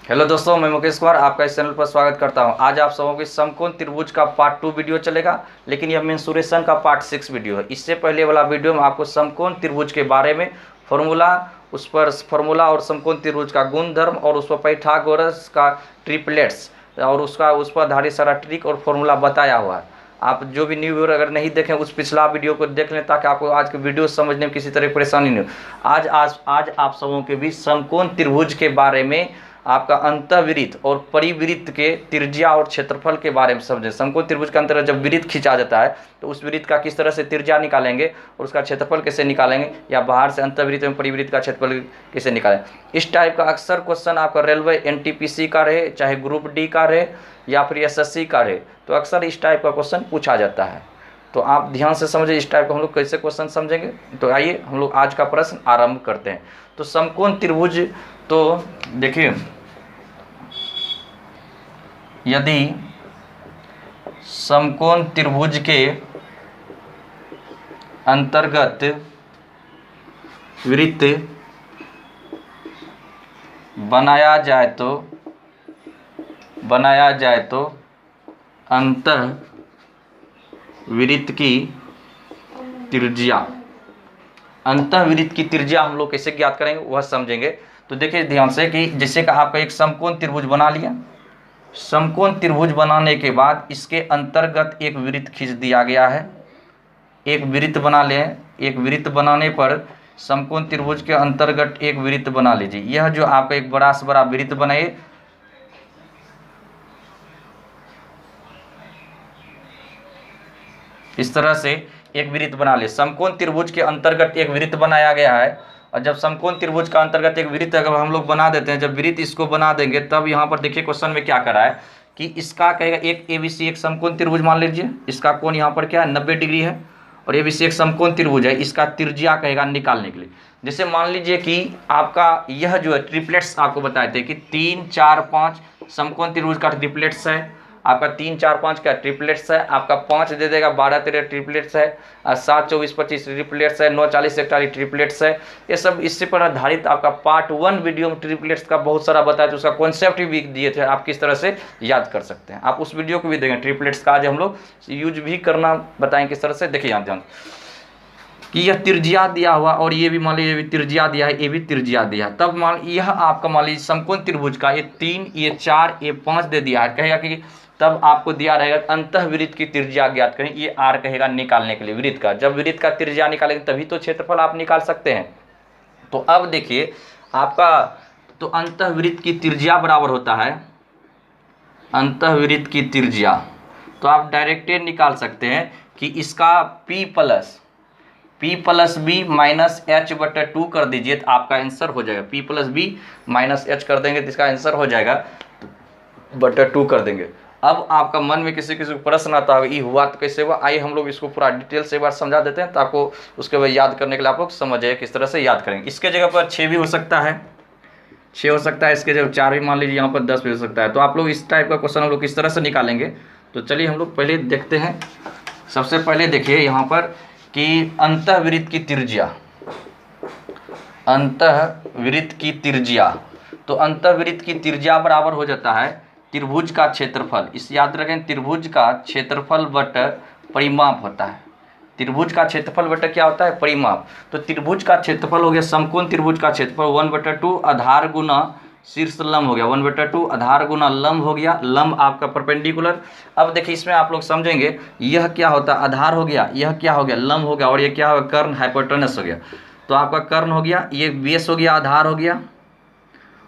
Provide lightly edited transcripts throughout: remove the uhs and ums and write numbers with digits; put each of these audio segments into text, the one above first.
Hello दोस्तों, मैं मुकेश कुमार आपका इस चैनल पर स्वागत करता हूं। आज आप सबों की समकोण त्रिभुज का पार्ट 2 वीडियो चलेगा, लेकिन यह मेंसुरेशन का पार्ट 6 वीडियो है। इससे पहले वाला वीडियो में आपको समकोण त्रिभुज के बारे में फॉर्मूला, उस पर फॉर्मूला और समकोण त्रिभुज का गुणधर्म और उस पर पाइथागोरस का ट्रिपलेट्स और उस पर आधारित सारा ट्रिक और फॉर्मूला बताया हुआ है। आप जो भी न्यू व्यूअर अगर नहीं देखें उस पिछला वीडियो को देख लें, ताकि आपको आज के वीडियो समझने में किसी तरह की परेशानी नहीं हो। आज आप सबों के बीच समकोण त्रिभुज के बारे में, आपका अंतःवृत्त और परिवृत्त के त्रिज्या और क्षेत्रफल के बारे में समझें। समकोण त्रिभुज के अंतर्गत जब वृत्त खींचा जाता है तो उस वृत्त का किस तरह से त्रिज्या निकालेंगे और उसका क्षेत्रफल कैसे निकालेंगे, या बाहर से अंतःवृत्त में परिवृत्त का क्षेत्रफल कैसे निकालेंगे। इस टाइप का अक्सर क्वेश्चन आपका रेलवे एनटीपीसी का रहे, चाहे ग्रुप डी का रहे या फिर एसएससी का रहे, तो अक्सर इस टाइप का क्वेश्चन पूछा जाता है। तो आप ध्यान से समझिए इस टाइप का हम लोग कैसे क्वेश्चन समझेंगे। तो आइए हम लोग आज का प्रश्न आरंभ करते हैं। तो समकोण त्रिभुज, तो देखिए, यदि समकोण त्रिभुज के अंतर्गत वृत्त बनाया जाए तो अंतःवृत्त की त्रिज्या हम लोग कैसे ज्ञात करेंगे वह समझेंगे। तो देखिए ध्यान से कि जैसे कि आपका एक समकोण त्रिभुज बना लिया। समकोण त्रिभुज बनाने के बाद इसके अंतर्गत एक वृत्त खींच दिया गया है। एक वृत्त बना लें। एक वृत्त बनाने पर समकोण त्रिभुज के अंतर्गत एक वृत्त बना लीजिए। यह जो आपका एक बड़ा से बड़ा वृत्त बनाइए, इस तरह से एक वृत्त बना ले। समकोण त्रिभुज के अंतर्गत एक वृत्त बनाया गया है, और जब समकोण त्रिभुज का अंतर्गत एक वृत्त अगर हम लोग बना देते हैं, जब वृत्त इसको बना देंगे, तब यहाँ पर देखिए क्वेश्चन में क्या करा है कि इसका कहेगा एक एबीसी एक समकोण त्रिभुज मान लीजिए। इसका कोण यहाँ पर क्या है, 90 डिग्री है, और एबीसी एक समकोण त्रिभुज है। इसका त्रिज्या कहेगा निकालने के लिए। जैसे मान लीजिए कि आपका यह जो है ट्रिपलेट्स आपको बताए थे कि 3, 4, 5 समकोण त्रिभुज का ट्रिपलेट्स है। आपका 3, 4, 5 का ट्रिपलेट्स है। आपका 5 दे देगा, 12, 13 ट्रिपलेट्स है, 7, 24, 25 ट्रिपलेट्स है, 9, 40, 41 ट्रिपलेट्स है। ये सब इससे पर आधारित आपका पार्ट 1 वीडियो में ट्रिपलेट्स का बहुत सारा बताया, तो उसका कॉन्सेप्ट भी दिए थे, आप किस तरह से याद कर सकते हैं। आप उस वीडियो को भी देखें। ट्रिपलेट्स का आज हम लोग यूज भी करना बताएं किस तरह से। देखिए यहाँ ध्यान कि यह त्रिज्या दिया हुआ, और ये भी मान लीजिए ये भी त्रिज्या दिया है, ये भी त्रिज्या दिया है। तब मान यह आपका मान लीजिए समकोण त्रिभुज का ये 3, ये 4, ये 5 दे दिया है। कहेगा कि तब आपको दिया रहेगा अंतःवृत्त की त्रिज्या ज्ञात करें। ये आर कहेगा निकालने के लिए वृत्त का। जब वृत्त का त्रिज्या निकालेंगे तभी तो क्षेत्रफल आप निकाल सकते हैं। तो अब देखिए आपका, तो अंतःवृत्त की त्रिज्या बराबर होता है अंतःवृत्त की त्रिज्या। तो आप डायरेक्ट निकाल सकते हैं कि इसका P plus B minus H बटे 2 कर दीजिए, तो आपका आंसर हो जाएगा। P plus B minus H कर देंगे तो इसका आंसर हो जाएगा बटे 2 कर देंगे। अब आपका मन में किसी किसी को प्रश्न आता होगा, ये हुआ तो कैसे हुआ। आइए हम लोग इसको पूरा डिटेल से एक बार समझा देते हैं, तो आपको उसके बाद याद करने के लिए आप लोग समझ जाइए किस तरह से याद करेंगे। इसके जगह पर 6 भी हो सकता है, 6 हो सकता है। इसके जगह 4 भी मान लीजिए, यहाँ पर 10 भी हो सकता है। तो आप लोग इस टाइप का क्वेश्चन हम लोग किस तरह से निकालेंगे, तो चलिए हम लोग पहले देखते हैं। सबसे पहले देखिए यहाँ पर कि अंतःवृत्त की त्रिज्या, तो अंतःवृत्त की त्रिज्या बराबर हो जाता है त्रिभुज का क्षेत्रफल। इस याद रखें, त्रिभुज का क्षेत्रफल बटा परिमाप होता है। त्रिभुज का क्षेत्रफल बटा क्या होता है, परिमाप। तो त्रिभुज का क्षेत्रफल हो गया, समकोण त्रिभुज का क्षेत्रफल 1/2 आधार गुना शीर्ष लंब हो गया। 1/2 आधार गुना लंब हो गया। लंब आपका परपेंडिकुलर। अब देखिए इसमें आप लोग समझेंगे, यह क्या होता है, आधार हो गया, यह क्या हो गया, लंब हो गया, और ये क्या हो गया, कर्ण हाइपोटेनस हो गया। तो आपका कर्ण हो गया, ये बेस हो गया, आधार हो गया,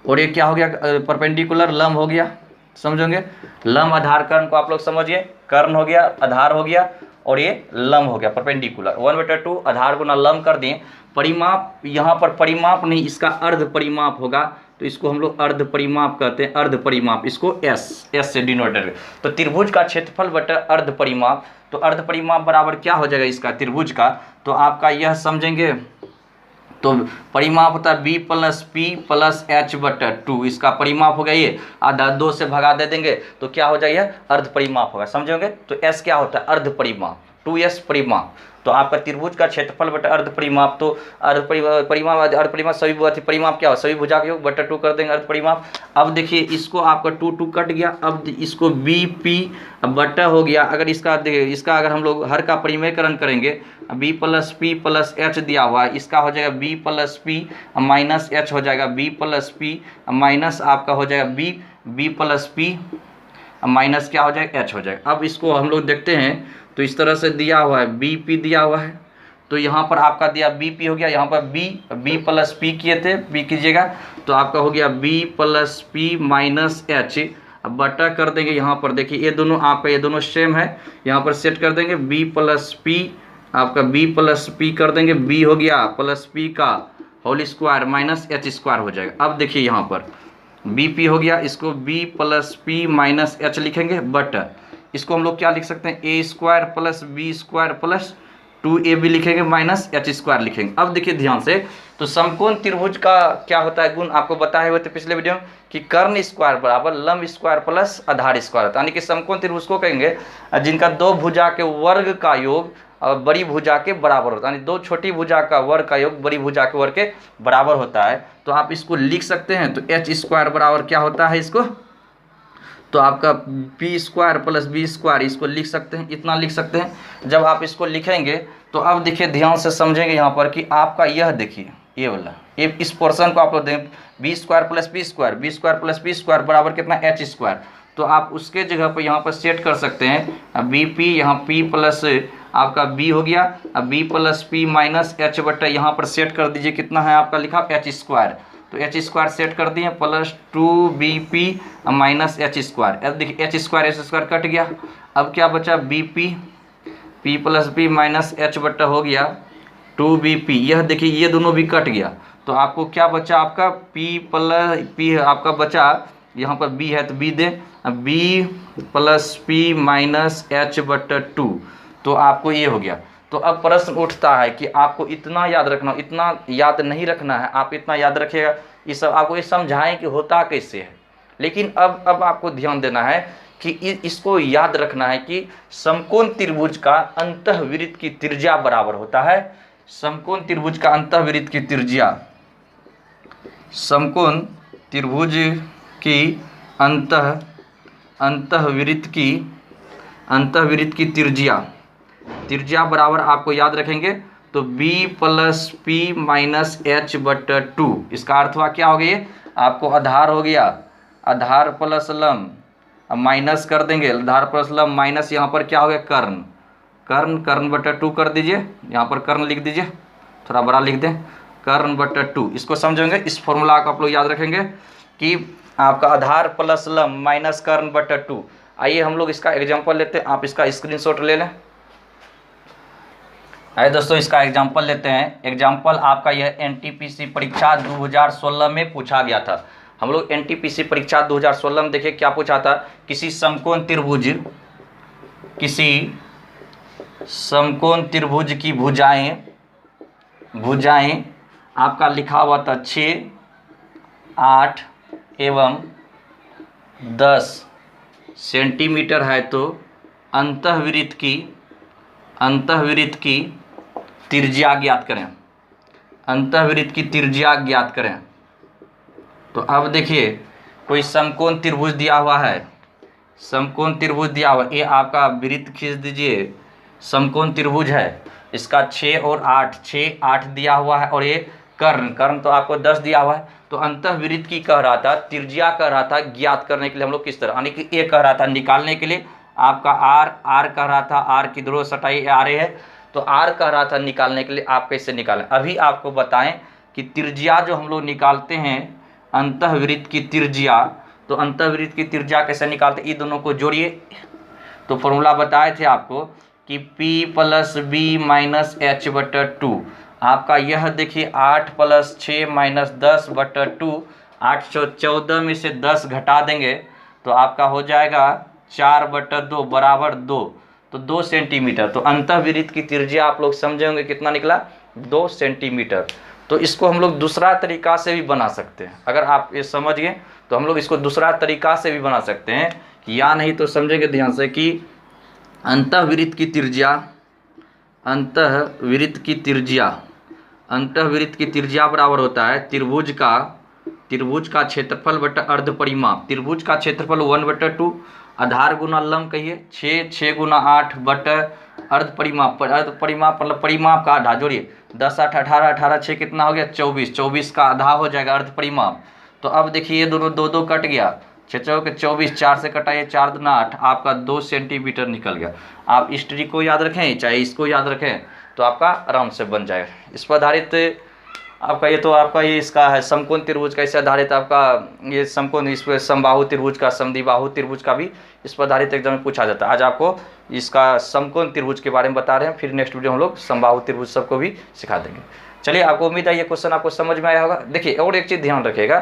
और ये क्या हो गया, परपेंडिकुलर लंब हो गया। समझोगे, लंब आधार कर्ण को आप लोग समझिए। कर्ण हो गया, आधार हो गया, और ये लंब हो गया परपेंडिकुलर। 1/2 आधार गुना लंब कर दिए। परिमाप, यहाँ पर परिमाप नहीं, इसका अर्ध परिमाप होगा, तो इसको हम लोग अर्ध परिमाप कहते हैं। अर्ध परिमाप, इसको एस से डिनोटेड। तो त्रिभुज का क्षेत्रफल बटा अर्ध परिमाप। तो अर्ध परिमाप बराबर क्या हो जाएगा इसका, त्रिभुज का। तो आपका यह समझेंगे, तो परिमाप होता है b plus P plus H बटा 2। इसका परिमाप हो गया, ये आधा 2 से भगा दे देंगे तो क्या हो जाएगा, अर्ध परिमाप होगा। समझोगे, तो s क्या होता है, अर्ध परिमाप। 2s परिमाप। तो आपका त्रिभुज का क्षेत्रफल बटा अर्ध परिमाप, तो अर्ध परिमाप सभी परिमाप क्या हो, सभी भुजा के योग बटा 2 कर देंगे अर्ध परिमाप। अब देखिए इसको आपका 2 कट गया, अब इसको BP बटा हो गया। अगर इसका देखिए, इसका अगर हम लोग हर का परिमेयकरण करेंगे, B + P + H दिया हुआ है, इसका हो जाएगा B + P - H हो जाएगा, B + P माइनस आपका हो जाएगा B + P माइनस क्या हो जाएगा, H हो जाएगा। अब इसको हम लोग देखते हैं, तो इस तरह से दिया हुआ है, BP दिया हुआ है, तो यहाँ पर आपका दिया BP हो गया, यहाँ पर B + P किए थे, B कीजिएगा, तो आपका हो गया B + P - H। अब बटा कर देंगे, यहाँ पर देखिए ये दोनों आपका, ये दोनों सेम है, यहाँ पर सेट कर देंगे, B + P आपका B + P कर देंगे, B हो गया प्लस P का होल स्क्वायर माइनस H² हो जाएगा। अब देखिए यहाँ पर BP हो गया, इसको B + P - H लिखेंगे, बट इसको हम लोग क्या लिख सकते हैं, A² + B² + 2AB लिखेंगे माइनस H² लिखेंगे। अब देखिए ध्यान से, तो समकोण त्रिभुज का क्या होता है गुण, आपको बताए हुए थे पिछले वीडियो में कि कर्ण स्क्वायर बराबर लंब स्क्वायर प्लस आधार स्क्वायर होता है। यानी कि समकोण त्रिभुज को कहेंगे जिनका दो भुजा के वर्ग का योग और बड़ी भुजा के बराबर होता है, यानी दो छोटी भुजा का वर्ग का योग बड़ी भुजा के वर्ग के बराबर होता है। तो आप इसको लिख सकते हैं, तो H² बराबर क्या होता है इसको, तो आपका P² + B² इसको लिख सकते हैं, इतना लिख सकते हैं। जब आप इसको लिखेंगे तो अब देखिए ध्यान से समझेंगे यहाँ पर कि आपका यह देखिए ये वाला, ये इस पोर्शन को आप लोग दें, B² + P² बराबर कितना, H²। तो आप उसके जगह पर यहाँ पर सेट कर सकते हैं BP, यहाँ P प्लस आपका B हो गया, अब B + P - H बटा यहाँ पर सेट कर दीजिए, कितना है आपका लिखा H², तो H² सेट कर दिए प्लस 2BP - H²। अब देखिए H² कट गया, अब क्या बचा BP P + P - H बटा हो गया 2BP, यह देखिए ये दोनों भी कट गया, तो आपको क्या बचा, आपका P आपका बचा, यहाँ पर B है तो B दे, B + P - H बटा 2, तो आपको ये हो गया। तो अब प्रश्न उठता है कि आपको इतना याद रखना, इतना याद नहीं रखना है, आप इतना याद रखिएगा, ये सब आपको ये समझाएं कि होता कैसे है। लेकिन अब आपको ध्यान देना है कि इसको याद रखना है कि समकोण त्रिभुज का अंतःवृत्त की त्रिज्या बराबर होता है, समकोण त्रिभुज का अंतःवृत्त की त्रिज्या, समकोण त्रिभुज की अंतःवृत्त की त्रिज्या बराबर आपको याद रखेंगे, तो B + P - H बटा 2। इसका अर्थ हुआ क्या हो गया, आपको आधार हो गया, आधार प्लस लंब, अब माइनस कर देंगे, आधार प्लस लंब माइनस यहाँ पर क्या हो गया, कर्ण बटा 2 कर दीजिए, यहाँ पर कर्ण लिख दीजिए, थोड़ा बड़ा लिख दें, कर्ण बटा 2। इसको समझेंगे, इस फॉर्मूला को आप लोग याद रखेंगे कि आपका आधार प्लस लंब माइनस कर्ण बटा 2। आइए हम लोग इसका एग्जाम्पल लेते हैं, आप इसका स्क्रीनशॉट ले लें। आइए दोस्तों इसका एग्जाम्पल लेते हैं। एग्जाम्पल आपका यह NTPC परीक्षा 2016 में पूछा गया था। हम लोग NTPC परीक्षा 2016 में देखिए क्या पूछा था, किसी समकोण त्रिभुज की भुजाएं आपका लिखा हुआ था 6, 8 एवं 10 सेंटीमीटर है, तो अंतःवृत्त की त्रिज्या ज्ञात करें, अंतःवृत्त की त्रिज्या ज्ञात करें। तो अब देखिए कोई समकोण त्रिभुज दिया हुआ है, समकोण त्रिभुज दिया हुआ, ये आपका वृत्त खींच दीजिए, समकोण त्रिभुज है, इसका 6 और 8, 6, 8 दिया हुआ है, और ये कर्ण तो आपको 10 दिया हुआ है। तो अंतःवृत्त की कह रहा था, त्रिज्या कह रहा था, ज्ञात करने के लिए हम लोग किस तरह, यानी कि ये कह रहा था निकालने के लिए आपका R कह रहा था, R की दोनों सटाई आ रही है, तो R कह रहा था निकालने के लिए, आप कैसे निकालें। अभी आपको बताएं कि त्रिज्या जो हम लोग निकालते हैं अंतःवृत्त की त्रिज्या, तो अंतःवृत्त की त्रिज्या कैसे निकालते, ये दोनों को जोड़िए। तो फॉर्मूला बताए थे आपको कि P + B - H बटा 2, आपका यह देखिए 8 + 6 - 10 बटा 2, 814 में से 10 घटा देंगे तो आपका हो जाएगा 4 बटा 2 बराबर 2, तो 2 सेंटीमीटर। तो अंतःवृत्त की त्रिज्या आप लोग समझे होंगे कितना निकला, 2 सेंटीमीटर। तो इसको हम लोग दूसरा तरीका से भी बना सकते हैं, अगर आप ये समझ गए तो हम लोग इसको दूसरा तरीका से भी बना सकते हैं, या नहीं तो समझेंगे ध्यान से कि अंतःवृत्त की त्रिज्या अंतःवृत्त की त्रिज्या, अंतःवृत्त की त्रिज्या बराबर होता है त्रिभुज का क्षेत्रफल बटा अर्ध परिमाप। त्रिभुज का क्षेत्रफल 1/2, आधार गुना लंब कहिए 6, 6 गुना 8 बटा अर्ध परिमाप। अर्ध परिमाप मतलब परिमाप का आधा, जोड़िए 10 8 18, 18 6 कितना हो गया 24, 24 का आधा हो जाएगा अर्ध परिमाप। तो अब देखिए ये दोनों दो दो कट गया, 6 चौके 24, 4 से कटाइए 4 दूना 8, आपका 2 सेंटीमीटर निकल गया। आप इस ट्रिक को याद रखें चाहे इसको याद रखें तो आपका आराम से बन जाएगा। इस पर आधारित आपका ये तो आपका ये इसका है समकोण त्रिभुज का, इससे आधारित आपका ये समकोण, इस पर समबाहु त्रिभुज का, समद्विबाहु त्रिभुज का भी इस पर आधारित एग्जाम में पूछा जाता है। आज आपको इसका समकोण त्रिभुज के बारे में बता रहे हैं, फिर नेक्स्ट वीडियो हम लोग समबाहु त्रिभुज सबको भी सिखा देंगे। चलिए, आपको उम्मीद है ये क्वेश्चन आपको समझ में आया होगा। देखिए और एक चीज़ ध्यान रखिएगा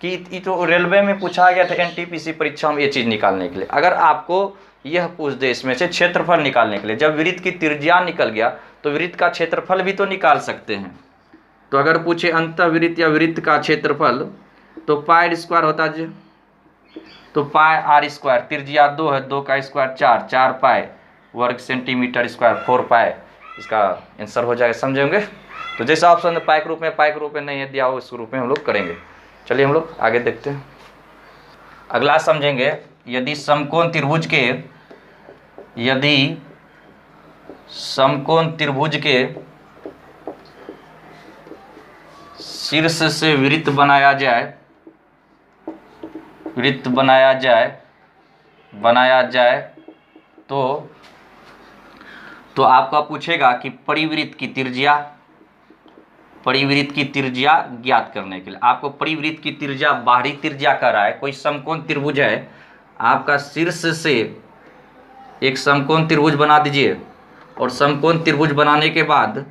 कि ये तो रेलवे में पूछा गया था एनटीपीसी परीक्षा में ये चीज़ निकालने के लिए, अगर आपको यह पूछ दे इसमें से क्षेत्रफल निकालने के लिए, जब वृत्त की त्रिज्या निकल गया तो वृत्त का क्षेत्रफल भी तो निकाल सकते हैं। तो अगर पूछे अंतःवृत्त या वृत्त का क्षेत्रफल तो पाई स्क्वायर होता है, तो पाई आर स्क्वायर, त्रिज्या 2 है, 2 का स्क्वायर 4, 4 पाई वर्ग सेंटीमीटर स्क्वायर 4 पाई, इसका आंसर हो जाएगा। समझेंगे? तो जैसा ऑप्शन पाई के रूप में नहीं है दिया हो, इस रूप में हम लोग करेंगे। चलिए हम लोग आगे देखते हैं। अगला समझेंगे, यदि समकोण त्रिभुज के शीर्ष से वृत्त बनाया जाए तो आपका पूछेगा कि परिवृत्त की त्रिज्या ज्ञात करने के लिए आपको परिवृत्त की त्रिज्या, बाहरी त्रिज्या कर रहा है। कोई समकोण त्रिभुज है, आपका शीर्ष से एक समकोण त्रिभुज बना दीजिए, और समकोण त्रिभुज बनाने के बाद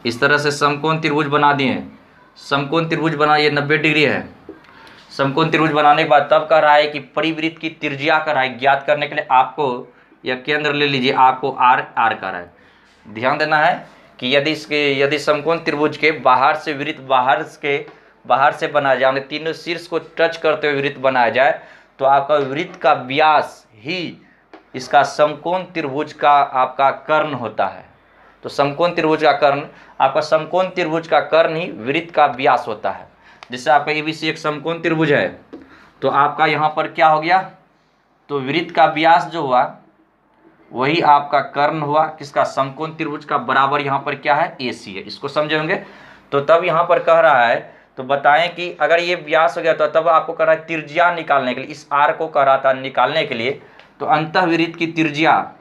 इस तरह से समकोण त्रिभुज बना दिए। समकोण त्रिभुज बना, ये 90 डिग्री है। समकोण त्रिभुज बनाने के बाद तब कह रहा है कि परिवृत्त की त्रिज्या कर रहा है, ज्ञात करने के लिए आपको यह केंद्र ले लीजिए, आपको आर कर रहा है। ध्यान देना है कि यदि समकोण त्रिभुज के बाहर से वृत्त बाहर से बनाया जाए, तीनों शीर्ष को टच करते हुए वृत्त बनाया जाए, तो आपका वृत्त का व्यास ही इसका समकोण त्रिभुज का आपका कर्ण होता है। तो समकोण त्रिभुज का कर्ण, आपका समकोण त्रिभुज का कर्ण ही वृत्त का व्यास होता है। जैसे आपका एबीसी एक समकोण त्रिभुज है, तो आपका यहाँ पर क्या हो गया, तो वृत्त का व्यास जो हुआ वही आपका कर्ण हुआ, किसका, समकोण त्रिभुज का, बराबर यहाँ पर क्या है, एसी है। इसको समझेंगे? तो तब यहाँ पर कह रहा है, तो बताएं कि अगर ये व्यास हो गया तो तब आपको कह रहा है त्रिज्या निकालने के लिए, इस आर को कह रहा था निकालने के लिए, तो अंतःवृत्त की त्रिज्या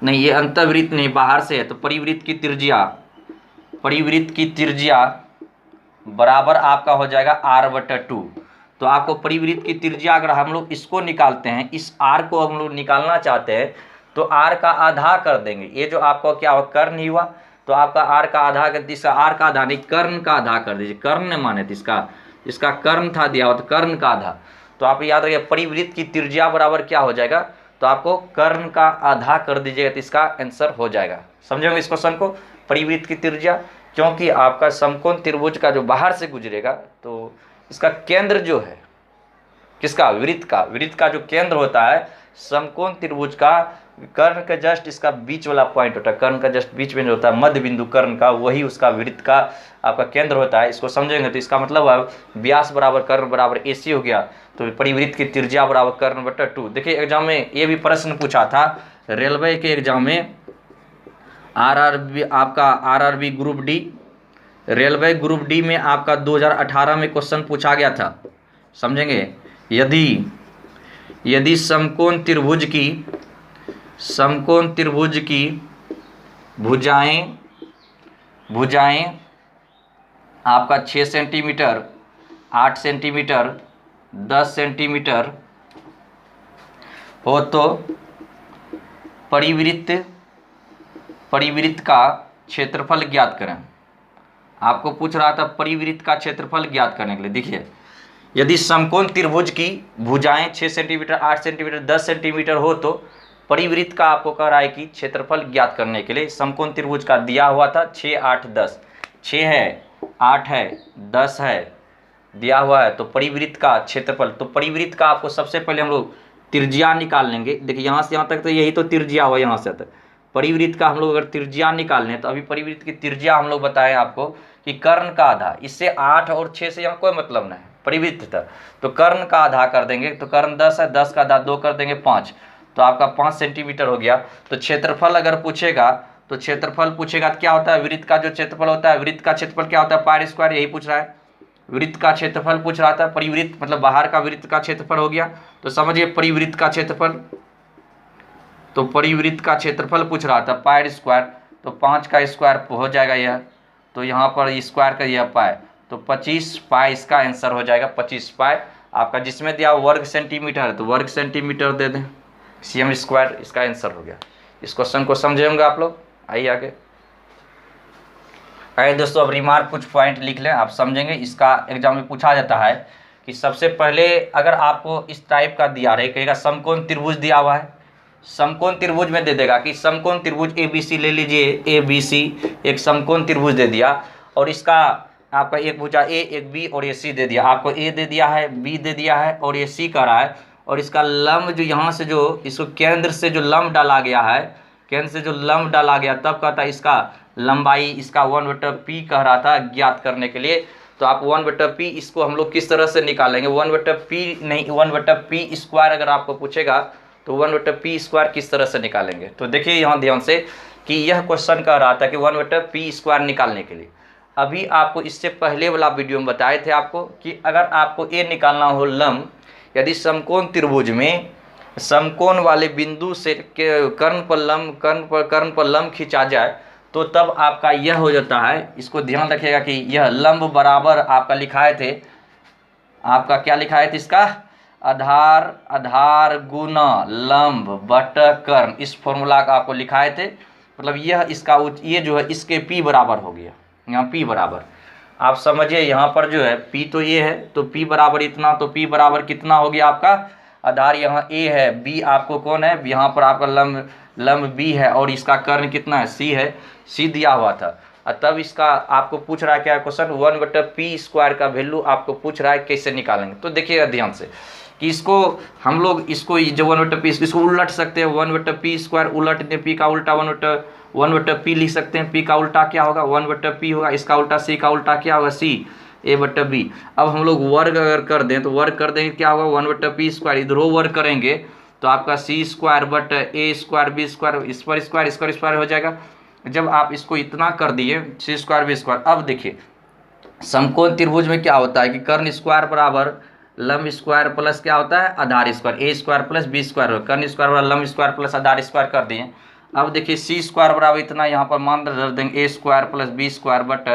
नहीं, ये अंतःवृत्त नहीं, बाहर से है, तो परिवृत्त की त्रिज्या बराबर आपका हो जाएगा r/2। तो आपको परिवृत्त की त्रिज्या अगर हम लोग इसको निकालते हैं, इस r को हम लोग निकालना चाहते हैं, तो r का आधा कर देंगे। ये जो आपको क्या हुआ, कर्ण ही हुआ, तो आपका r का आधा कर, इसका r का आधा नहीं, कर्ण का आधा कर दीजिए। कर्ण ने माने थे, इसका कर्ण था दिया हुआ, तो कर्ण का आधा। तो आप याद रखिए परिवृत्त की त्रिज्या बराबर क्या हो जाएगा, तो आपको कर्ण का आधा कर दीजिएगा, तो इसका आंसर हो जाएगा। समझोगे इस क्वेश्चन को? परिवृत्त की त्रिज्या, क्योंकि आपका समकोण त्रिभुज का जो बाहर से गुजरेगा, तो इसका केंद्र जो है किसका, वृत्त का जो केंद्र होता है समकोण त्रिभुज का, कर्ण का जस्ट इसका बीच वाला पॉइंट होता है, कर्ण का जस्ट बीच में जो होता है मध्य बिंदु कर्ण का, वही उसका वृत्त का आपका केंद्र होता है। इसको समझेंगे तो इसका मतलब व्यास बराबर कर्ण बराबर एसी हो गया, तो परिवृत्त की त्रिज्या बराबर कर्ण/2। देखिए एग्जाम में ये भी प्रश्न पूछा था, रेलवे के एग्जाम में, RRB group D, railway group D में आपका 2018 में क्वेश्चन पूछा गया था। समझेंगे? यदि समकोण त्रिभुज की भुजाएं आपका 6 सेंटीमीटर, 8 सेंटीमीटर, 10 सेंटीमीटर हो तो परिवृत्त का क्षेत्रफल ज्ञात करें। आपको पूछ रहा था परिवृत्त का क्षेत्रफल ज्ञात करने के लिए। देखिए, यदि समकोण त्रिभुज की भुजाएं 6 सेंटीमीटर, 8 सेंटीमीटर, 10 सेंटीमीटर हो तो परिवृत्त का आपको कह रहा है कि क्षेत्रफल ज्ञात करने के लिए, समकोण त्रिभुज का दिया हुआ था 6, 8, 10, 6 है, 8 है, 10 है, दिया हुआ है, तो परिवृत्त का क्षेत्रफल, तो परिवृत्त का आपको सबसे पहले हम लोग त्रिज्या निकाल लेंगे। देखिए यहाँ से यहाँ तक तो यही तो त्रिज्या हुआ, यहाँ से तक, परिवृत्त का हम लोग अगर त्रिज्या निकालने तो अभी परिवृत्त की त्रिज्या हम लोग बताएं आपको कि कर्ण का आधा, इससे 8 और 6 से यहाँ कोई मतलब नहीं, परिवृत्त था तो कर्ण का आधा कर देंगे, तो कर्ण 10 है, 10 का आधा 2 कर देंगे 5, तो आपका 5 सेंटीमीटर हो गया। तो क्षेत्रफल अगर पूछेगा तो क्षेत्रफल पूछेगा तो क्या होता है, वृत्त का जो क्षेत्रफल होता है, वृत्त का क्षेत्रफल क्या होता है, पाई स्क्वायर, यही पूछ रहा है। वृत्त का क्षेत्रफल पूछ रहा था, परिवृत्त मतलब बाहर का वृत्त का क्षेत्रफल हो गया, तो समझिए परिवृत्त का क्षेत्रफल, तो परिवृत्त का क्षेत्रफल पूछ रहा था पाई स्क्वायर, तो 5 का स्क्वायर हो जाएगा यह, तो यहाँ पर स्क्वायर का यह पाई, तो 25 पाई इसका आंसर हो जाएगा, 25 पाई आपका, जिसमें दिया वर्ग सेंटीमीटर है तो वर्ग सेंटीमीटर दे दें, cm स्क्वायर इसका आंसर हो गया। इस क्वेश्चन को समझे होंगे आप लोग। आइए आगे। आइए दोस्तों अब रिमार्क कुछ पॉइंट लिख लें, आप समझेंगे। इसका एग्जाम में पूछा जाता है कि सबसे पहले अगर आपको इस टाइप का दिया रहे, कहेगा समकोण त्रिभुज दिया हुआ है, समकोण त्रिभुज में दे देगा कि समकोण त्रिभुज ABC ले लीजिए, ABC एक समकोण त्रिभुज दे दिया, और इसका आपका एक भुजा A, एक B और ये C दे दिया, आपको A दे दिया है, B दे दिया है और ये C कर रहा है, और इसका लंब जो यहाँ से जो इसको केंद्र से जो लंब डाला गया है, केंद्र से जो लंब डाला गया, तब कहता है इसका लंबाई इसका 1/p कह रहा था ज्ञात करने के लिए। तो आप 1/p इसको हम लोग किस तरह से निकालेंगे, 1/p नहीं 1/p स्क्वायर अगर आपको पूछेगा तो 1/p स्क्वायर किस तरह से निकालेंगे। तो देखिए यहाँ ध्यान से कि यह क्वेश्चन कह रहा था कि 1/p स्क्वायर निकालने के लिए, अभी आपको इससे पहले वाला वीडियो में बताए थे आपको कि अगर आपको ये निकालना हो लंब, यदि समकोण त्रिभुज में समकोण वाले बिंदु से कर्ण पर लंब खींचा जाए तो तब आपका यह हो जाता है। इसको ध्यान रखिएगा कि यह लंब बराबर आपका लिखाए थे, आपका क्या लिखाए थे, इसका आधार गुना लंब बट कर्ण, इस फॉर्मूला का आपको लिखाए थे। मतलब यह इसका ये जो है इसके p बराबर हो गया, यहाँ p बराबर आप समझिए, यहाँ पर जो है p तो ये है, तो p बराबर इतना, तो p बराबर कितना हो गया आपका, आधार यहाँ a है, b आपको कौन है, यहाँ पर आपका लंब b है, और इसका कर्ण कितना है, c है, c दिया हुआ था। तब इसका आपको पूछ रहा है क्या क्वेश्चन, 1/p स्क्वायर का वैल्यू आपको पूछ रहा है कैसे निकालेंगे। तो देखिएगा ध्यान से कि इसको हम लोग इसको जो 1/p इसको उलट सकते हैं, 1/p स्क्वायर उलट दें, p का उल्टा 1/p लिख सकते हैं, p का उल्टा क्या होगा 1/p होगा, इसका उल्टा c का उल्टा क्या होगा c a/b। अब हम लोग वर्ग अगर कर दें तो वर्ग कर देंगे क्या होगा 1/p स्क्वायर, इधरों वर्ग करेंगे तो आपका c square but a square b square, इस पर स्क्वायर हो जाएगा। जब आप इसको इतना कर दिए c स्क्वायर b स्क्वायर, अब देखिए समकोण त्रिभुज में क्या होता है कि कर्ण स्क्वायर बराबर लंब स्क्वायर प्लस क्या होता है आधार square, a square plus b square, कर्ण स्क्वायर बराबर लंब स्क्वायर प्लस आधार स्क्वायर कर दिए। अब देखिए c स्क्वायर बराबर इतना, यहाँ पर मान रख देंगे a square plus b square but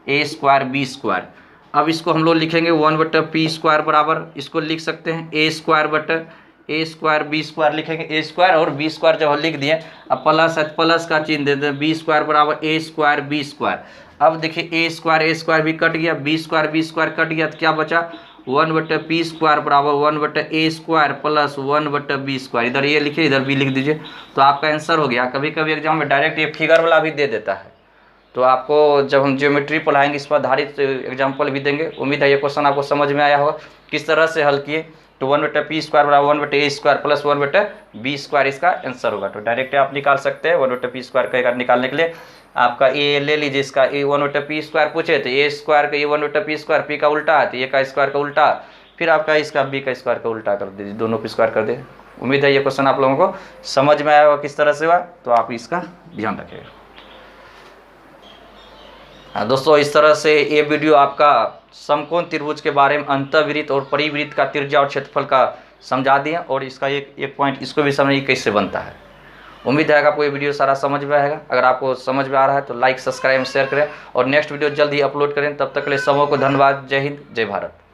a square b square. अब इसको हम लोग लिखेंगे 1/p स्क्वायर बराबर, इसको लिख सकते हैं a square but a square b square लिखेंगे, a स्क्वायर और b स्क्वायर जब लिख दिए, अब प्लस है प्लस का चिन्ह दे दें, b स्क्वायर बराबर a स्क्वायर b स्क्वायर। अब देखिए a स्क्वायर भी कट गया, b स्क्वायर कट गया, तो क्या बचा 1/p स्क्वायर बराबर 1/a square plus 1/b square. इधर ये लिखिए, इधर b लिख दीजिए, तो आपका आंसर हो गया। कभी कभी एग्जाम में डायरेक्ट ये फिगर वाला भी दे देता है, तो आपको जब हम ज्योमेट्री पढ़ाएंगे इस पर आधारित एग्जाम्पल भी देंगे। उम्मीद है ये क्वेश्चन आपको समझ में आया होगा किस तरह से हल किए। तो 1/p स्क्वायर बराबर 1/a square plus 1/b square इसका आंसर होगा। तो डायरेक्ट आप निकाल सकते हैं 1/p स्क्वायर का निकालने के लिए आपका a ले लीजिए, इसका a 1/p स्क्वायर पूछे तो a स्क्वायर का a 1/p स्क्वायर p का उल्टा है तो a का स्क्वायर का उल्टा, फिर आपका इसका b का स्क्वायर का उल्टा कर दीजिए, दोनों को स्क्वायर कर दे। उम्मीद है ये क्वेश्चन आप लोगों को समझ में आया होगा किस तरह से हुआ, तो आप इसका ध्यान रखिएगा। दोस्तों इस तरह से ये वीडियो आपका समकोण त्रिभुज के बारे में अंतःवृत्त और परिवृत्त का त्रिज्या और क्षेत्रफल का समझा दिए, और इसका एक पॉइंट इसको भी समझिए कैसे बनता है। उम्मीद है आपको ये वीडियो सारा समझ में आएगा। अगर आपको समझ में आ रहा है तो लाइक सब्सक्राइब शेयर करें और नेक्स्ट वीडियो जल्द ही अपलोड करें। तब तक के लिए सबों को धन्यवाद। जय हिंद, जय भारत।